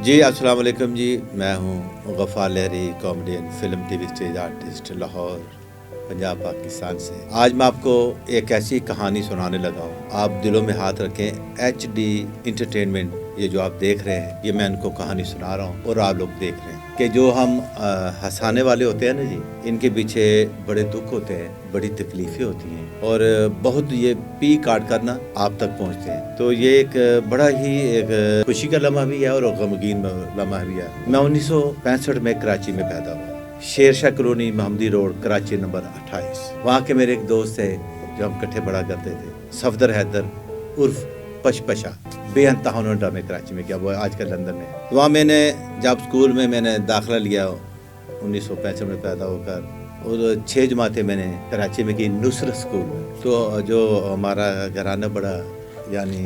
جی السلام علیکم جی، میں ہوں Ghaffar Lehri, comedian, film TV stage artist, Lahore Punjab Pakistan سے۔ آج میں آپ کو ایک ایسی کہانی سنانے لگا ہوں، آپ دلوں میں ہاتھ رکھیں۔ ایچ ڈی انٹرٹینمنٹ یہ جو آپ دیکھ رہے ہیں، یہ میں ان کو کہانی سنا رہا ہوں اور آپ لوگ دیکھ رہے ہیں کہ جو ہم ہنسانے والے ہوتے ہیں نا جی، ان کے پیچھے بڑے دکھ ہوتے ہیں، بڑی تکلیفیں ہوتی ہیں اور بہت یہ پی کاٹ کرنا آپ تک پہنچتے ہیں۔ تو یہ ایک بڑا ہی ایک خوشی کا لمحہ بھی ہے اور غمگین لمحہ بھی ہے۔ میں 1965 میں کراچی میں پیدا ہوا، شیر شاہ کالونی، محمدی روڈ، کراچی نمبر 28۔ وہاں کے میرے ایک دوست تھے جو ہم کٹھے پڑھا کرتے تھے، صفدر حیدر عرف پشپشا۔ بے انتہا انہوں نے ڈرامے کراچی میں کیا، وہ آج کل لندن میں۔ وہاں میں نے جب اسکول میں نے داخلہ لیا 1965 میں پیدا ہو کر، اور 6 جماعتیں میں نے کراچی میں کی نصرت اسکول میں۔ تو جو ہمارا گھرانہ بڑا یعنی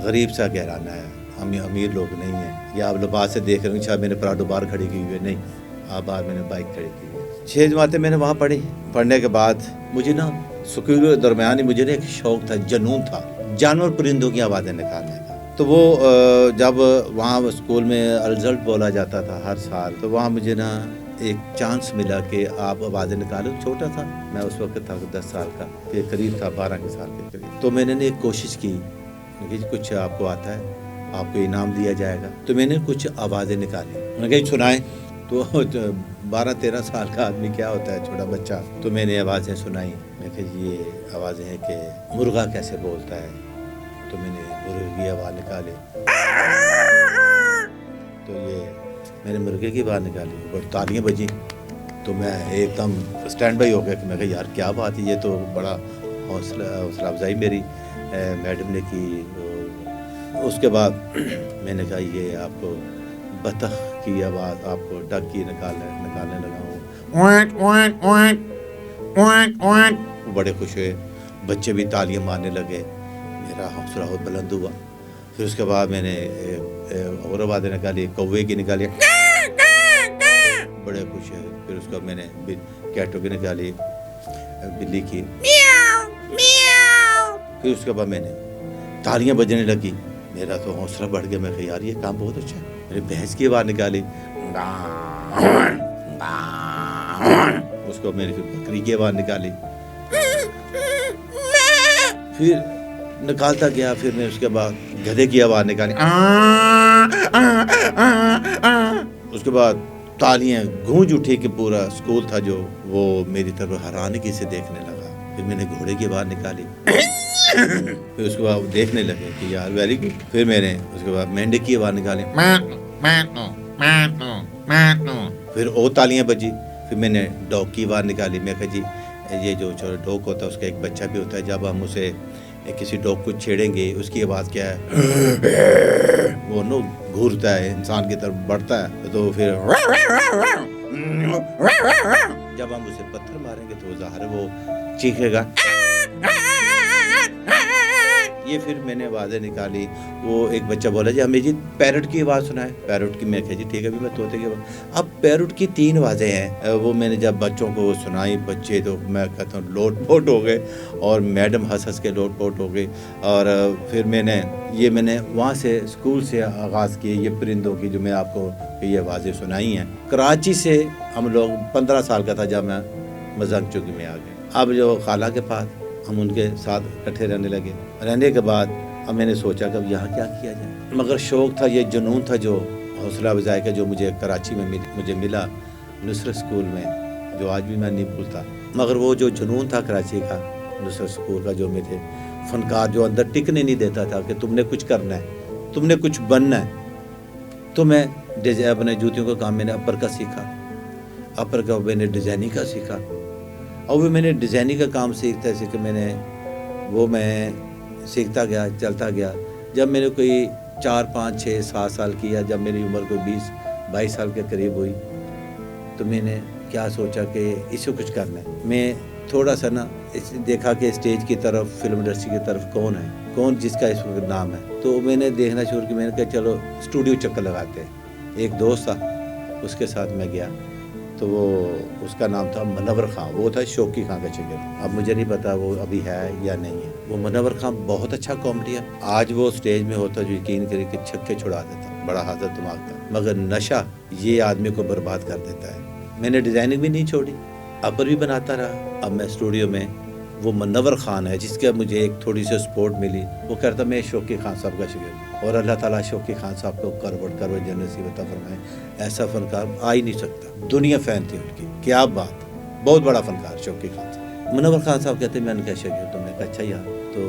غریب سا گھرانہ ہے، ہم امیر لوگ نہیں ہیں۔ یا آپ لباس سے دیکھ رہے ہیں، شاید میں نے پراڈو باہر کھڑی کی ہوئی ہے، نہیں، باہر میں نے بائک کھڑی کی ہوئی ہے۔ 6 جماعتیں میں نے وہاں پڑھی۔ پڑھنے کے بعد مجھے نا اسکول کے درمیان ہی مجھے نا ایک شوق تھا، جنون تھا جانور پرندوں کی آوازیں نکالنے کا۔ تو وہ جب وہاں اسکول میں رزلٹ بولا جاتا تھا ہر سال، تو وہاں مجھے نا ایک چانس ملا کہ آپ آوازیں نکالو۔ چھوٹا تھا میں اس وقت، تھا 10 سال کا کے قریب تھا، 12 کے سال کے قریب۔ تو میں نے ایک کوشش کی کہ کچھ آپ کو آتا ہے، آپ کو انعام دیا جائے گا۔ تو میں نے کچھ آوازیں نکالی، میں نے کہا سنائیں۔ تو 12-13 سال کا آدمی کیا ہوتا ہے، چھوٹا بچہ۔ تو میں نے آوازیں سنائی، میں کہ یہ آوازیں ہیں کہ مرغا کیسے بولتا ہے۔ تو میں نے مرغے کی آواز نکالی، تو یہ میں نے مرغے کی آواز نکالی اور تالیاں بجیں۔ تو میں ایک دم اسٹینڈ بائی ہو گیا کہ میں کہا یار کیا بات ہے، یہ تو بڑا حوصلہ افزائی میری میڈم نے کی۔ اس کے بعد میں نے کہا یہ آپ کو بطخ کی آواز، آپ کو ڈک کی نکالنے لگا ہوں۔ بڑے خوش ہوئے، بچے بھی تالیاں مارنے لگے، میرا حوصلہ بہت بلند ہوا۔ پھر اس کے بعد میں نے اور آوازیں نکالی، کوے کی نکالی، بڑے خوش ہوئے۔ پھر اس کو میں نے کیٹو کی نکالی، بلی کی، پھر اس کے بعد میں نے تالیاں بجنے لگی، میرا تو حوصلہ بڑھ گیا۔ میں کہا یار یہ کام بہت اچھا ہے۔ میں نے بھینس کی آواز نکالی، اس کو میں نے پھر بکری کی آواز نکالی، پھر نکالتا گیا۔ پھر میں اس کے بعد گدھے کی آواز نکالی، اس کے بعد تالیاں گونج اٹھی کہ پورا اسکول تھا جو وہ میری طرف حیرانگی سے دیکھنے لگا۔ پھر میں نے گھوڑے کی آواز نکالی، پھر اس کے بعد دیکھنے لگے کہ یار ویری گڈ۔ پھر میں نے اس کے بعد مینڈے کی آواز نکالی، پھر اور تالیاں بجی۔ پھر میں نے ڈاگ کی آواز نکالی، میں کہا جی یہ جو ڈاگ ہوتا ہے اس کا ایک بچہ بھی ہوتا ہے، جب ہم اسے کسی ڈاگ کو چھیڑیں گے اس کی آواز کیا ہے، وہ نا گھورتا ہے، انسان کی طرف بڑھتا ہے۔ تو پھر جب ہم اسے پتھر ماریں گے تو ظاہر ہے وہ چیخے گا۔ یہ پھر میں نے آوازیں نکالی۔ وہ ایک بچہ بولا جی ہمیں جی پیرٹ کی آواز سنائے، پیرٹ کی۔ میں کہا جی ٹھیک ہے، ابھی میں طوطے کی آواز۔ اب پیرٹ کی 3 آوازیں ہیں، وہ میں نے جب بچوں کو سنائی، بچے تو میں کہتا ہوں لوٹ پوٹ ہو گئے، اور میڈم ہنس کے لوٹ پوٹ ہو گئی۔ اور پھر میں نے وہاں سے اسکول سے آغاز کیے یہ پرندوں کی، جو میں آپ کو یہ آوازیں سنائی ہیں۔ کراچی سے ہم لوگ 15 سال کا تھا جب میں مزنگ چوکی میں آ گئے۔ اب جو خالہ کے پاس ہم ان کے ساتھ اکٹھے رہنے لگے۔ رہنے کے بعد اب میں نے سوچا کہ اب یہاں کیا کیا جائے، مگر شوق تھا، یہ جنون تھا جو حوصلہ افزائی کا جو مجھے کراچی میں مجھے ملا نصرت اسکول میں، جو آج بھی میں نہیں بھولتا۔ مگر وہ جو جنون تھا کراچی کا، نصرت اسکول کا، جو میرے فنکار جو اندر ٹکنے نہیں دیتا تھا کہ تم نے کچھ کرنا ہے، تم نے کچھ بننا ہے۔ تو میں اپنے جوتیوں کا کام میں نے اپر کا سیکھا، اپر کا میں نے ڈیزائننگ کا سیکھا، اور وہ میں نے ڈیزائننگ کا کام سیکھتا میں سیکھتا گیا، چلتا گیا۔ جب میں نے کوئی 4 5 6 7 سال کیا، جب میری عمر کوئی 20 22 سال کے قریب ہوئی، تو میں نے کیا سوچا کہ اس کو کچھ کرنا ہے۔ میں تھوڑا سا نا دیکھا کہ اسٹیج کی طرف، فلم انڈسٹری کی طرف کون جس کا اس وقت نام ہے، تو میں نے دیکھنا شروع کیا۔ میں نے کہا چلو اسٹوڈیو چکر لگاتے ہیں۔ ایک دوست تھا، اس کے ساتھ میں گیا، تو وہ اس کا نام تھا منور خان، وہ تھا شوکی خان کا شاگرد۔ اب مجھے نہیں پتا وہ ابھی ہے یا نہیں ہے۔ وہ منور خان بہت اچھا کامیڈین، آج وہ اسٹیج میں ہوتا جو یقین کرے کہ چھکے چھڑا دیتا۔ بڑا حاضر دماغ تھا، مگر نشہ یہ آدمی کو برباد کر دیتا ہے۔ میں نے ڈیزائننگ بھی نہیں چھوڑی، ابر بھی بناتا رہا۔ اب میں اسٹوڈیو میں وہ منور خان ہے جس کا مجھے ایک تھوڑی سی سپورٹ ملی، وہ کہتا میں شوقی خان صاحب کا شاگرد ہوں، اور اللہ تعالیٰ شوقی خان صاحب کو کروڑ جنت نصیب عطا فرمائے۔ ایسا فنکار آ ہی نہیں سکتا، دنیا فین تھی ان کی، کیا بات، بہت بڑا فنکار شوقی خان صاحب۔ منور خان صاحب کہتے ہیں میں نے کیا شاگرد تو میں کہا اچھا یار، تو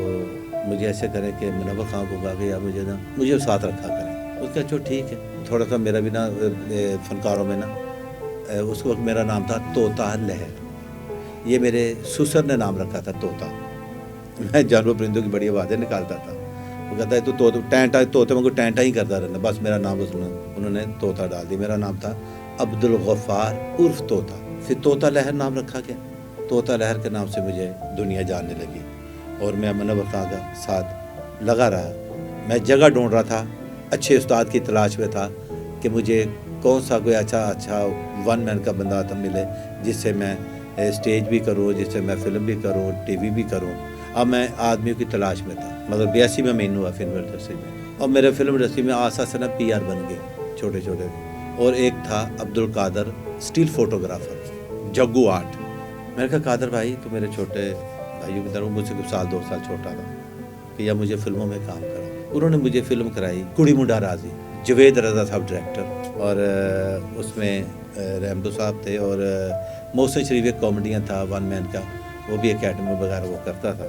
مجھے ایسے کریں کہ منور خان کو کہا کہ یار مجھے ساتھ رکھا کریں۔ اس کا اچھا ٹھیک ہے، تھوڑا سا میرا بھی نا فنکاروں میں نا اس وقت میرا نام تھا طوطا لہر، یہ میرے سسر نے نام رکھا تھا طوطا۔ میں جانور پرندوں کی بڑی آوازیں نکالتا تھا، وہ کہتا ہے تو ٹینٹا طوطے میں کو ٹینٹا ہی کرتا رہنا، بس میرا نام انہوں نے طوطا ڈال دی۔ میرا نام تھا عبدالغفار عرف طوطا، پھر طوطا لہر نام رکھا گیا۔ طوطا لہر کے نام سے مجھے دنیا جاننے لگی، اور میں منور خان کا ساتھ لگا رہا۔ میں جگہ ڈھونڈ رہا تھا، اچھے استاد کی تلاش میں تھا کہ مجھے کون سا کوئی اچھا ون مین کا بندہ تھا ملے جس سے میں اسٹیج بھی کروں، جس سے میں فلم بھی کروں، ٹی وی بھی کروں۔ اب میں آدمیوں کی تلاش میں تھا، مگر 82 میں مہینہ ہوا فلم انڈسٹری میں، اور میرے فلم انڈسٹری میں آسا سے نا پی آر بن گئے چھوٹے چھوٹے، اور ایک تھا عبدالقادر اسٹیل فوٹوگرافر جگو آرٹ۔ میں نے کہا قادر بھائی تو میرے چھوٹے بھائیوں کی طرح مجھ سے کچھ سال 2 سال چھوٹا تھا کہ یا مجھے فلموں میں کام کرو۔ انہوں نے مجھے فلم کرائی کڑی منڈا راضی، جوید رضا صاحب ڈائریکٹر، اور اس میں ریمبو صاحب تھے، اور محسن شریف ایک کامیڈین تھا ون مین کا، وہ بھی اکیڈمی وغیرہ وہ کرتا تھا۔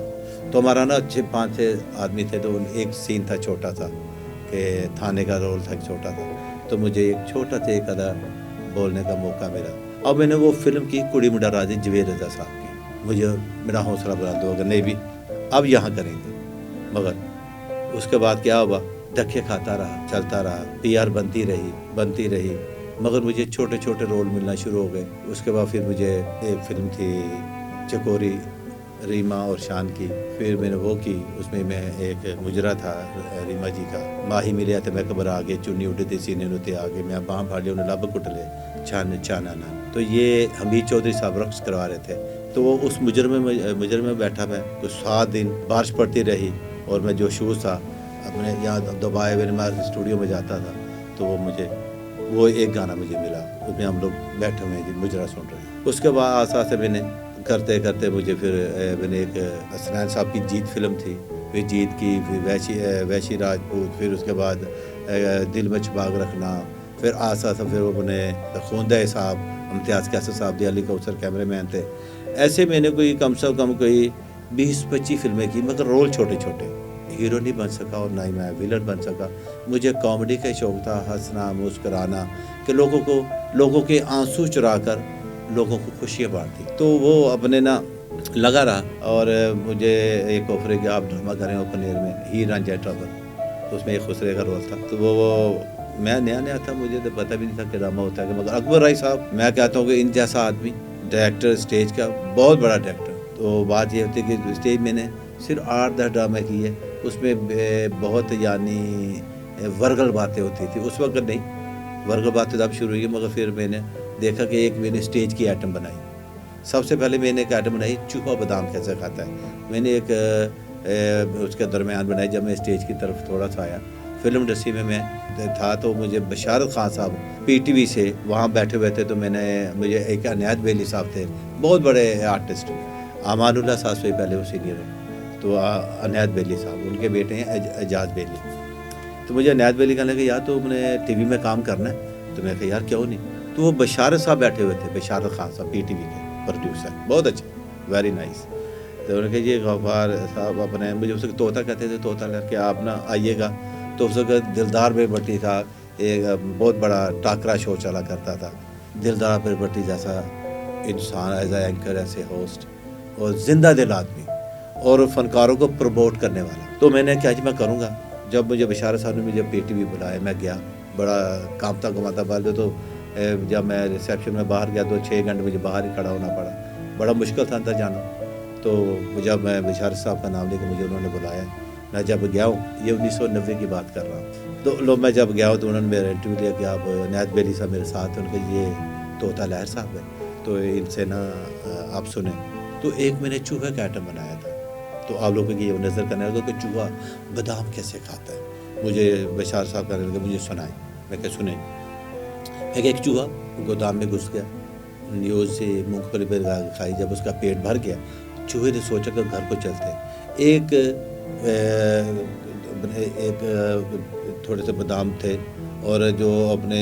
تو ہمارا نا 5-6 آدمی تھے، تو ایک سین تھا چھوٹا سا کہ تھانے کا رول تھا چھوٹا تھا، تو مجھے ایک چھوٹا سا ایک آدھا بولنے کا موقع ملا۔ اب میں نے وہ فلم کی کڑی منڈا راضی جوید رضا صاحب کی، مجھے میرا حوصلہ بلند ہو گیا، نہیں بھی اب یہاں کریں گے۔ مگر اس کے بعد کیا ہوا، دھکے کھاتا رہا، چلتا رہا، پی آر بنتی رہی، مگر مجھے چھوٹے چھوٹے رول ملنا شروع ہو گئے۔ اس کے بعد پھر مجھے ایک فلم تھی چکوری ریما اور شان کی، پھر میں نے وہ کی، اس میں ایک مجرا تھا ریما جی کا، ماہی ملیا تو میں قبر آگے، چنی اڈتی سینے نوتے آگے، میں باں پھاڑے انہیں لب کٹ لے چانا نا۔ تو یہ حمید چودھری صاحب رقص کروا رہے تھے، تو وہ اس مجرم میں بیٹھا، میں کچھ 7 دن بارش پڑتی رہی، اور میں جو شوز تھا اپنے یہاں دبائے ہوئے میں اسٹوڈیو میں جاتا تھا، تو وہ ایک گانا مجھے ملا، اس میں ہم لوگ بیٹھے ہوئے ہیں مجرا سن رہے ہیں۔ اس کے بعد آسا سے میں نے کرتے مجھے پھر میں نے ایک حسنین صاحب کی جیت فلم تھی، پھر جیت کی، پھر ویشی راجپوت، پھر اس کے بعد دل میں چھپا کے رکھنا، پھر آسا سے پھر وہ نے خوندہ صاحب، امتیاز کیسر صاحب دی علی کوثر کیمرے مین تھے۔ ایسے میں نے کوئی کم سے کم کوئی 20-25 فلمیں کی، مگر رول چھوٹے چھوٹے، ہیرو نہیں بن سکا اور نہ ہی میں ویلن بن سکا۔ مجھے کامیڈی کا شوق تھا، ہنسنا مسکرانا، کہ لوگوں کے آنسو چرا کر لوگوں کو خوشیاں بانٹتی۔ تو وہ اپنے نا لگا رہا، اور مجھے ایک آفر ہے کہ آپ ڈرامہ کریں اوپن ایئر میں، ہیر رانجھا ٹربل، اس میں ایک خسرے کا رول تھا۔ تو وہ میں نیا تھا، مجھے تو پتہ بھی نہیں تھا کہ ڈرامہ ہوتا ہے، مگر اکبر رائی صاحب، میں کہتا ہوں کہ ان جیسا آدمی، ڈائریکٹر اسٹیج کا بہت بڑا ڈائریکٹر۔ تو بات یہ ہوتی ہے کہ اسٹیج میں نے صرف 8-10 ڈرامے کیے، اس میں بہت یعنی ورگل باتیں ہوتی تھی، اس وقت نہیں، ورگل باتیں تب شروع ہوئی، مگر پھر میں نے دیکھا کہ ایک میں نے اسٹیج کی آئٹم بنائی۔ سب سے پہلے میں نے ایک آئٹم بنائی، چوہا بادام کیسے کھاتا ہے، میں نے ایک اس کے درمیان بنائی۔ جب میں اسٹیج کی طرف تھوڑا سا آیا، فلم انڈسٹری میں تھا، تو مجھے بشارت خان صاحب پی ٹی وی سے وہاں بیٹھے ہوئے تھے، تو مجھے ایک عنایت بیلی صاحب تھے، بہت بڑے آرٹسٹ، امان اللہ صاحب سے پہلے وہ سینئر ہیں، تو عنایت بیلی صاحب، ان کے بیٹے ہیں اعجاز بیلی۔ تو مجھے عنایت بیلی کہنے لگے یار تو میں نے ٹی وی میں کام کرنا ہے، تو میں کہا یار کیوں نہیں۔ تو وہ بشارت صاحب بیٹھے ہوئے تھے، بشارت خان صاحب پی ٹی وی کے پروڈیوسر، بہت اچھے، ویری نائس۔ تو انہوں نے کہا یہ غفار صاحب اپنے، مجھے اس وقت طوطا کہتے تھے، طوطا لہر کے آپ نا آئیے گا۔ تو اس وقت دلدار بے بٹی تھا، ایک بہت بڑا ٹاکرا شو چلا کرتا تھا، دلدار بے بٹی جیسا انسان، as a anchor, as a host, اور زندہ دل آدمی، اور فنکاروں کو پروموٹ کرنے والا۔ تو میں نے کہا جی میں کروں گا۔ جب مجھے بشارت صاحب نے مجھے پی ٹی وی بلایا، میں گیا، بڑا کامتا گماتا بالے، تو جب میں ریسیپشن میں باہر گیا تو 6 گھنٹے مجھے باہر ہی کھڑا ہونا پڑا، بڑا مشکل تھا اندر جانا۔ تو جب میں بشارت صاحب کا نام لے کے مجھے انہوں نے بلایا، میں جب گیا ہوں، یہ 1990 کی بات کر رہا ہوں، تو میں جب گیا ہوں تو انہوں نے میرا انٹرویو لیا کہ آپ عنایت بیلی صاحب میرے ساتھ ہیں، ان کے یہ طوطا لہر صاحب ہے، تو ان سے نا آپ سنیں۔ تو ایک میں نے چوہے کا آئٹم بنایا تھا، تو آپ لوگوں کی یہ نظر کرنے لگا کہ چوہا بادام کیسے کھاتا ہے، مجھے بشار صاحب کہنے لگے مجھے سنائیں۔ میں کہ سنیں. میں کہ ایک چوہا گودام میں گھس گیا, نیوز سے مونگ پھلی پہ کھائی, جب اس کا پیٹ بھر گیا چوہے نے سوچا کہ گھر کو چلتے ایک تھوڑے سے بادام تھے اور جو اپنے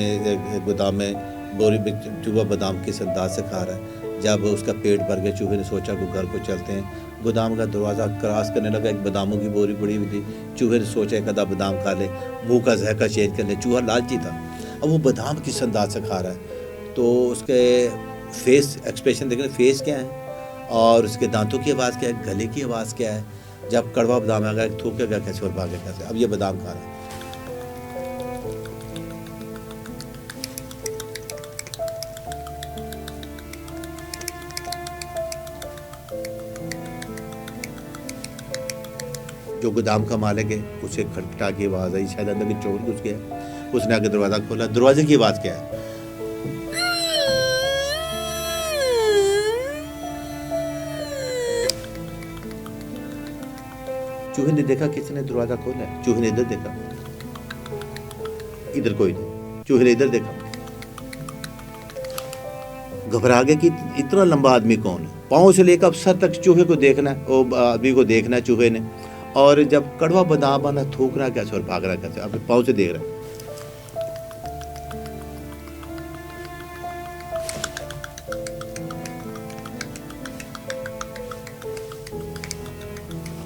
گودام میں بوری میں چوہا بادام کس انداز سے کھا رہا ہے. جب اس کا پیٹ بھر گیا چوہے نے سوچا کہ گھر کو چلتے ہیں, گودام کا دروازہ کراس کرنے لگا, ایک باداموں کی بوری پڑی ہوئی تھی. چوہے نے سوچا ایک آدھا بادام کھا لے, منہ کا ذائقہ چینج کر لے. چوہا لالچی تھا, اب وہ بادام کس انداز سے کھا رہا ہے تو اس کے فیس ایکسپریشن دیکھیں, فیس کیا ہے اور اس کے دانتوں کی آواز کیا ہے, گلے کی آواز کیا ہے. جب کڑوا بادام آ گیا تھوکے گا کیسے اور بھاگے کیسے, اب یہ بادام کھا رہا ہے. جو گودام کا مالک ہے اسے کھٹکھٹا کی آواز آئی, شاید اندر چور گھس گیا. اس نے آ کے دروازہ کھولا, دروازے کی آواز کیا ہے, چوہے نے دیکھا کس نے دروازہ کھولا ہے. چوہے نے ادھر دیکھا, ادھر کوئی نہیں. چوہے نے ادھر دیکھا, گھبرا گیا کہ اتنا لمبا آدمی کون ہے. پاؤں سے لے کر سر تک چوہے کو دیکھنا ہے, وہ آدمی کو دیکھنا ہے چوہے نے, اور جب کڑوا بادام آنا تھوکنا کیسے اور بھاگنا کیسے, اپنے پاؤں سے دیکھ رہا ہے.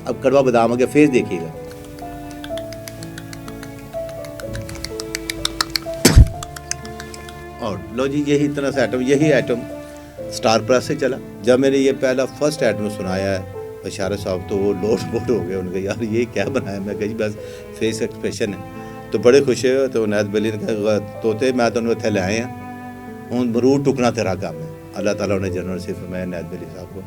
اب کڑوا بادام آ گیا, فیس دیکھیے گا. اور لو جی, یہی اتنا سا ایٹم, یہی ایٹم سٹار پلس سے چلا. جب میں نے یہ پہلا فرسٹ ایٹم سنایا ہے بشارت صاحب تو وہ لوٹ بوٹ ہو گئے. ان کے یار یہ کیا بنایا, میں کہا جی بس فیس ایکسپریشن ہے. تو بڑے خوش ہوئے. تو عنایت بیلی نے کہا توتے میں تو اتنے لے آئے ہیں, ہوں ضرور ٹکنا تیرا کام ہے. اللہ تعالیٰ نے جنرل سے فرمایا عنایت بیلی صاحب کو.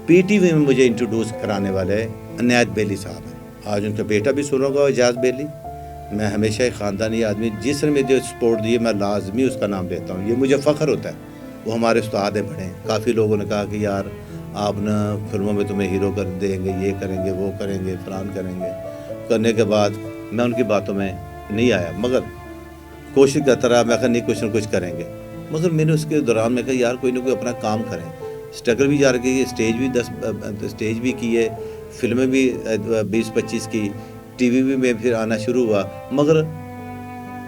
پی ٹی وی میں مجھے انٹروڈیوس کرانے والے عنایت بیلی صاحب ہیں. آج ان کا بیٹا بھی سنو گا, اعجاز بیلی. میں ہمیشہ ایک خاندانی آدمی, جس نے مجھے سپورٹ دی میں لازمی اس کا نام لیتا ہوں. یہ مجھے فخر ہوتا ہے. وہ ہمارے استاد ہیں بڑے. کافی لوگوں نے کہا کہ یار آپ نا فلموں میں تمہیں ہیرو کر دیں گے, یہ کریں گے, وہ کریں گے, فلان کریں گے. کرنے کے بعد میں ان کی باتوں میں نہیں آیا, مگر کوشش کرتا رہا. میں کہا نہیں کچھ نہ کچھ کریں گے. مگر میں نے اس کے دوران میں کہا یار کوئی نہ کوئی اپنا کام کریں. اسٹرگل بھی جا رہی ہے, اسٹیج بھی کی ہے, فلمیں بھی 20-25 کی, ٹی وی بھی میں پھر آنا شروع ہوا. مگر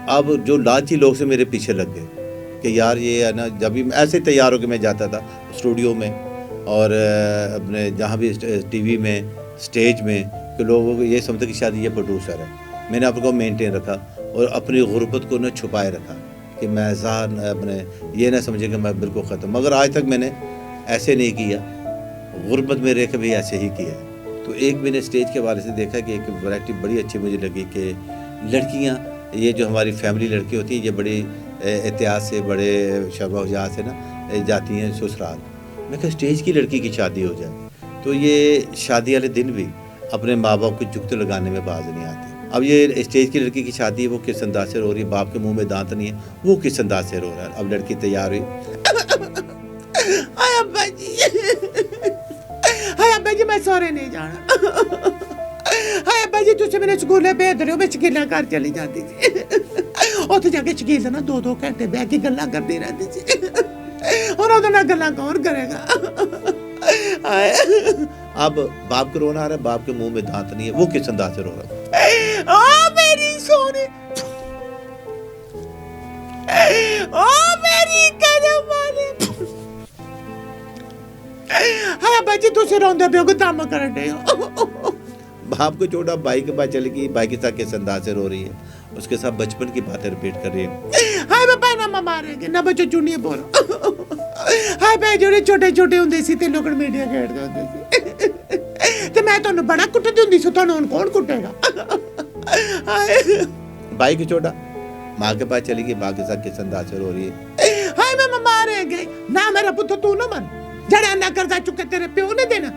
اب جو لالچی لوگ سے میرے پیچھے لگ گئے کہ یار یہ ہے نا, جب بھی ایسے تیار ہو کے میں جاتا تھا اسٹوڈیو میں اور اپنے جہاں بھی ٹی وی میں, اسٹیج میں, کہ لوگوں کو یہ سمجھتے کہ شاید یہ پروڈیوسر ہے. میں نے اپنے کو مینٹین رکھا اور اپنی غربت کو نہ چھپائے رکھا کہ میں ظاہر اپنے یہ نہ سمجھے کہ میں بالکل ختم. مگر آج تک میں نے ایسے نہیں کیا, غربت میں رہ کے بھی ایسے ہی کیا ہے. تو ایک میں نے اسٹیج کے حوالے سے دیکھا کہ ایک ورائٹی بڑی اچھی مجھے لگی کہ لڑکیاں, یہ جو ہماری فیملی لڑکی ہوتی ہیں, یہ بڑی احتیاط سے, بڑے شرم و حیا سے نا جاتی ہیں سسرال. میں کہا اسٹیج کی لڑکی کی شادی ہو جائے تو یہ شادی والے دن بھی اپنے ماں باپ کو جھکتے لگانے میں باز نہیں آتی. اب یہ اسٹیج کی لڑکی کی شادی ہے, وہ کس انداز سے رو رہی ہے, باپ کے منہ میں دانت نہیں ہے, وہ کس انداز سے رو رہا ہے. اب لڑکی تیار ہوئی, ابا جی, ابا جی میں سورے نہیں جانا, ابا جی تجھے میرے سکولے بھیج رہے ہو, میں شکیلا گھر چلی جاتی تھی. اتنے جا کے شکیل نا 2-2 گھنٹے بہ کے گلا کرتی رہتی تھی, اور ادھر نہ گلا کون کرے گا. اب باپ کو رونا آ رہا ہے, باپ کے منہ میں دانت نہیں ہے, وہ کس انداز سے رو رہا ہے. میری سونے, میری قدم والے, ابا جی تجھے روندے پہ ہو, دم کرن دے ہو. باپ کو چھوڑا, بھائی کے پاس چلی گئی, بھائی کے ساتھ کس انداز سے رو رہی ہے, اس کے ساتھ بچپن کی باتیں ریپیٹ کر رہی ہے. ہائے بابا نہ مارے گے, نہ بچو چونی بولو. ہائے بھائی جوڑے چھوٹے چھوٹے ہوندے سی تے لوگ میڈیا کھیڈ دے ہوندے سی, تے میں تانوں بڑا کٹدی ہوندی سی, تانوں کون کٹے گا. بھائی کو چھوڑا, ماں کے پاس چلی گئی, ماں کے ساتھ کس انداز سے رو رہی ہے. ہائے میں مارے گئے, نہ میرا پتر تو نہ من, جڑا نہ کردا چکے تیرے پیو نے دینا,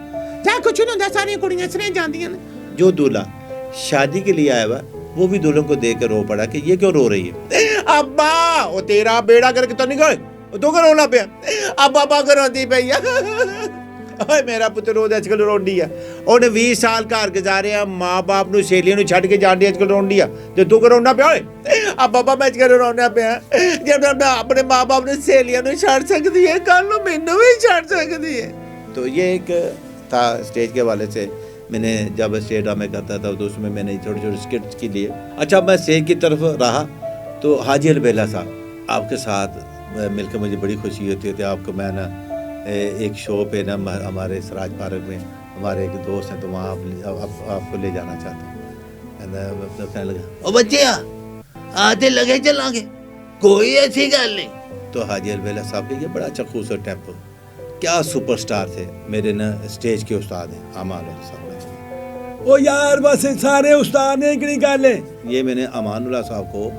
جا کچھ نہیں ہوندا, ساری کڑیاں سنے جاندیاں نے. جو دولہا شادی کے لیے آیا ہوا وہ بھی دولہن کو دیکھ کے رو پڑا کہ یہ کیوں رو رہی ہے. ابا وہ تیرا بیڑا کر کے تو نہیں گئے, تو کہ رونا پیا. ابا ابا کر روتی پئی, ਓਏ ਮੇਰਾ ਪੁੱਤਰ ਉਹਦੇ ਅੱਜ ਕੱਲ੍ਹ ਰੋਂਦੀ ਆ, ਉਹਨੇ 20 ਸਾਲ ਘਰ ਗੁਜ਼ਾਰਿਆ, ਮਾਂ ਬਾਪ ਨੂੰ ਸਹੇਲੀਆਂ ਨੂੰ ਛੱਡ ਕੇ ਜਾਂਦੀ ਅੱਜ ਕੱਲ੍ਹ ਰੋਂਦੀ ਆ, ਤੇ ਤੂੰ ਰੋਣਾ ਪਿਆ ਓਏ? ਆ ਬਾਬਾ ਮੈਂ ਅੱਜ ਕੱਲ੍ਹ ਰੋਣਾ ਪਿਆ, ਜਦ ਮੈਂ ਆਪਣੇ ਮਾਂ ਬਾਪ ਨੂੰ ਸਹੇਲੀਆਂ ਨੂੰ ਛੱਡ ਸਕਦੀ ਹੈ, ਕੱਲ ਨੂੰ ਮੈਨੂੰ بھی چھڑ سکتی ہے. تو یہ ایک تھا اسٹیج کے حوالے سے. میں نے جب اسٹیج ڈرامے کرتا تھا تو اس میں میں نے چھوٹے چھوٹے اسکرپٹس کے لیے. اچھا میں اسٹیج کی طرف رہا تو حاجی البیلا صاحب آپ کے ساتھ مل کے مجھے بڑی خوشی ہوتی تھی. آپ کو میں نا ایک شو پہ نا ہمارے سراج پارک میں ہمارے ایک دوست ہیں تو وہاں آپ کو لے جانا چاہتا ہوں. کہنے لگا او بچے آتے لگے چلیں گے, کوئی ایسی گل نہیں. تو حاجی البیلا صاحب کے یہ بڑا اچھا خوبصورت ٹیمپو, کیا سپر سٹار تھے میرے نا اسٹیج کے استاد ہیں امان اللہ صاحب. او یار بس سارے استاد نے کہڑی گل ہے. یہ میں نے امان اللہ صاحب کو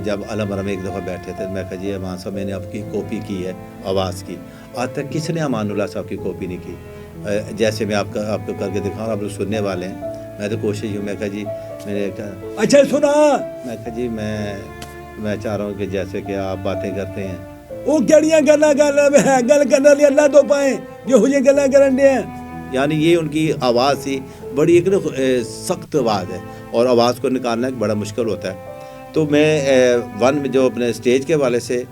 جب علم میں ایک دفعہ بیٹھے تھے, میں کہا جی امان صاحب میں نے آپ کی کاپی کی ہے آواز کی, آج تک کس نے امان اللہ صاحب کی کاپی نہیں کی. جیسے میں آپ کو کر کے دکھاؤں, آپ لوگ سننے والے ہیں, میں تو کوشش ہوں. میں کہا جی میں نے اچھا سنا, میں کہا جی میں چاہ رہا ہوں کہ جیسے کہ آپ باتیں کرتے ہیں وہ کہڑیاں گلاں گل کرنے والی اللہ تو پائیں جو یہ گلاں کرن دے ہیں. یعنی یہ ان کی آواز تھی بڑی ایک سخت آواز ہے اور آواز کو نکالنا ایک بڑا مشکل ہوتا ہے. تو میں جو اپنے اسٹیج کے حوالے سے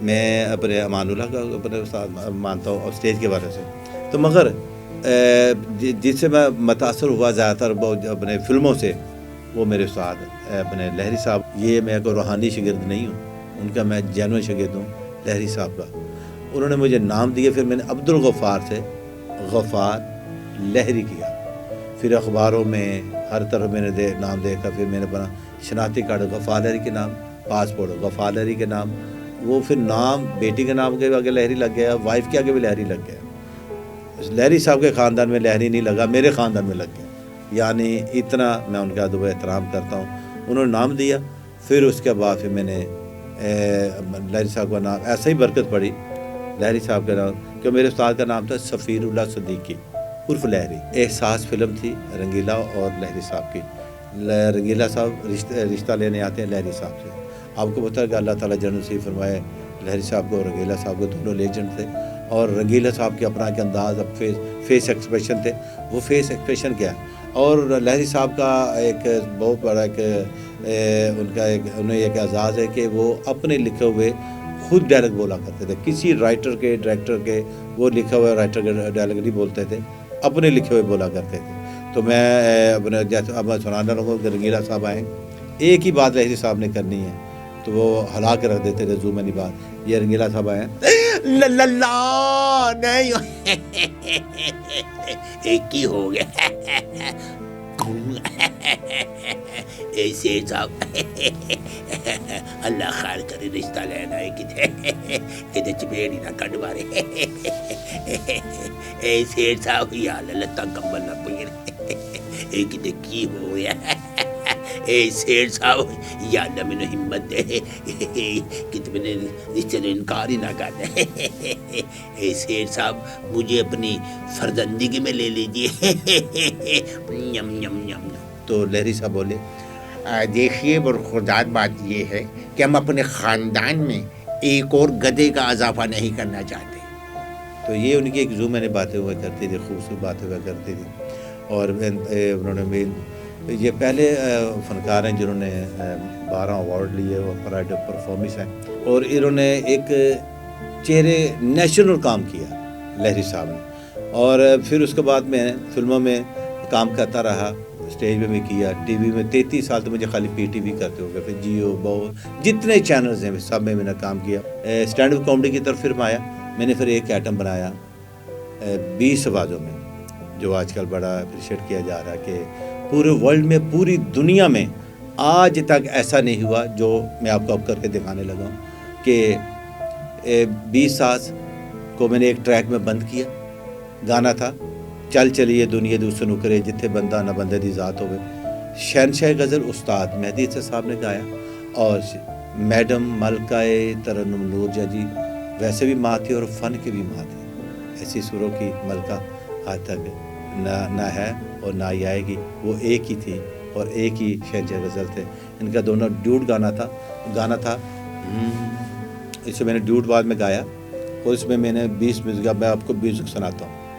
میں اپنے امان اللہ کا اپنے استاد مانتا ہوں اور اسٹیج کے حوالے سے. تو مگر جس سے میں متاثر ہوا زیادہ تر اپنے فلموں سے وہ میرے استاد اپنے لہری صاحب. یہ میں کوئی روحانی شاگرد نہیں ہوں, ان کا میں جینوئن شاگرد ہوں لہری صاحب کا. انہوں نے مجھے نام دیا, پھر میں نے عبدالغفار سے غفار لہری کیا. پھر اخباروں میں ہر طرف میں نے نام دیکھا, پھر میں نے بنا شناختی کارڈ غفار لہری کے نام, پاسپورٹ غفار لہری کے نام, وہ پھر نام بیٹی کے نام کے آگے لہری لگ گیا, وائف کے آگے بھی لہری لگ گیا. لہری صاحب کے خاندان میں لہری نہیں لگا, میرے خاندان میں لگ گیا. یعنی اتنا میں ان کا ادب و احترام کرتا ہوں. انہوں نے نام دیا, پھر اس کے بعد پھر میں نے لہری صاحب کا نام ایسا ہی برکت پڑی لہری صاحب کا نام, کہ میرے استاد کا نام تھا سفیر اللہ صدیقی عرف لہری. احساس فلم تھی رنگیلا اور لہری صاحب کی. رنگیلا صاحب رشتہ لینے آتے ہیں لہری صاحب سے. آپ کو پتہ ہے کہ اللہ تعالیٰ جنت نصیب فرمائے, لہری صاحب کو اور رنگیلا صاحب کو دونوں لیجنڈ تھے. اور رنگیلا صاحب کے اپنا کے انداز, اب فیس ایکسپریشن تھے, وہ فیس ایکسپریشن کیا. اور لہری صاحب کا ایک بہت بڑا انہیں ایک اعزاز ہے کہ وہ اپنے لکھے ہوئے خود ڈائلاگ بولا کرتے تھے. کسی رائٹر کے ڈائریکٹر کے وہ لکھے ہوئے رائٹر کے ڈائلاگ نہیں بولتے تھے, اپنے لکھے ہوئے بولا کرتے تھے. تو میں اپنے جیسے اب میں سنانا رہوں کہ رنگیلا صاحب آئیں, ایک ہی بات لہری صاحب نے کرنی ہے تو وہ ہلا کے رکھ دیتے تھے زومنی بات. یہ رنگیلا صاحب آئے نہیں ایک ہی ہو گیا ایسے صاحب اللہ خیر کرے, رشتہ لینا ہے کتے چپیڑی نہ کٹ مارے. ایسے صاحب یا اللہ کمبل نہ پیر کتے کی ہو گیا. اے سیٹ صاحب یا اللہ میں نے ہمت دے کہ تم نے اس سے انکار ہی نہ کر دے. اے سیٹ صاحب مجھے اپنی فرزندگی میں لے لیجیے. M M M. تو لہری صاحب بولے دیکھیے برخوردار بات یہ ہے کہ ہم اپنے خاندان میں ایک اور گدھے کا اضافہ نہیں کرنا چاہتے. تو یہ ان کی ایک زوم میں نے باتیں ہوا کرتی تھی, خوبصورت باتیں ہوا کرتی تھی. اور انہوں نے یہ پہلے فنکار ہیں جنہوں نے 12 ایوارڈ لیے اور پرائڈ آف پرفارمنس ہیں. اور انہوں نے ایک چہرے نیشنل کام کیا لہری صاحب نے. اور پھر اس کے بعد میں فلموں میں کام کرتا رہا, اسٹیج پہ بھی کیا, ٹی وی میں 33 سال تو مجھے خالی پی ٹی وی کرتے ہو گئے, پھر جیو بہت جتنے چینلز ہیں سب میں نے کام کیا. اسٹینڈ اپ کامیڈی کی طرف پھر میں آیا. میں نے پھر ایک ایٹم بنایا 20 آوازوں میں, جو آج کل بڑا اپریشیٹ کیا جا رہا ہے کہ پورے ورلڈ میں پوری دنیا میں آج تک ایسا نہیں ہوا جو میں آپ کو اب کر کے دکھانے لگا ہوں کہ 20 ساز کو میں نے ایک ٹریک میں بند کیا. گانا تھا چل چلیے دنیا دوسرے نکرے جتھے بندہ نہ بندے دی ذات ہوئے. شہنشاہ غزل استاد مہدی حسن صاحب نے گایا, اور میڈم ملکہ ترنم نور جی ویسے بھی ماں تھی اور فن کی بھی ماں تھی. ایسی سروں کی ملکہ آج تک نہ ہے اور نہ ہی آئے گی. وہ ایک ہی تھی اور ایک ہی شہنشاہ غزل تھے. ان کا دونوں ڈیوٹ گانا تھا. اس سے میں نے ڈیوٹ بعد میں گایا, اور اس میں نے 20 میوزک, میں آپ کو میوزک سناتا ہوں.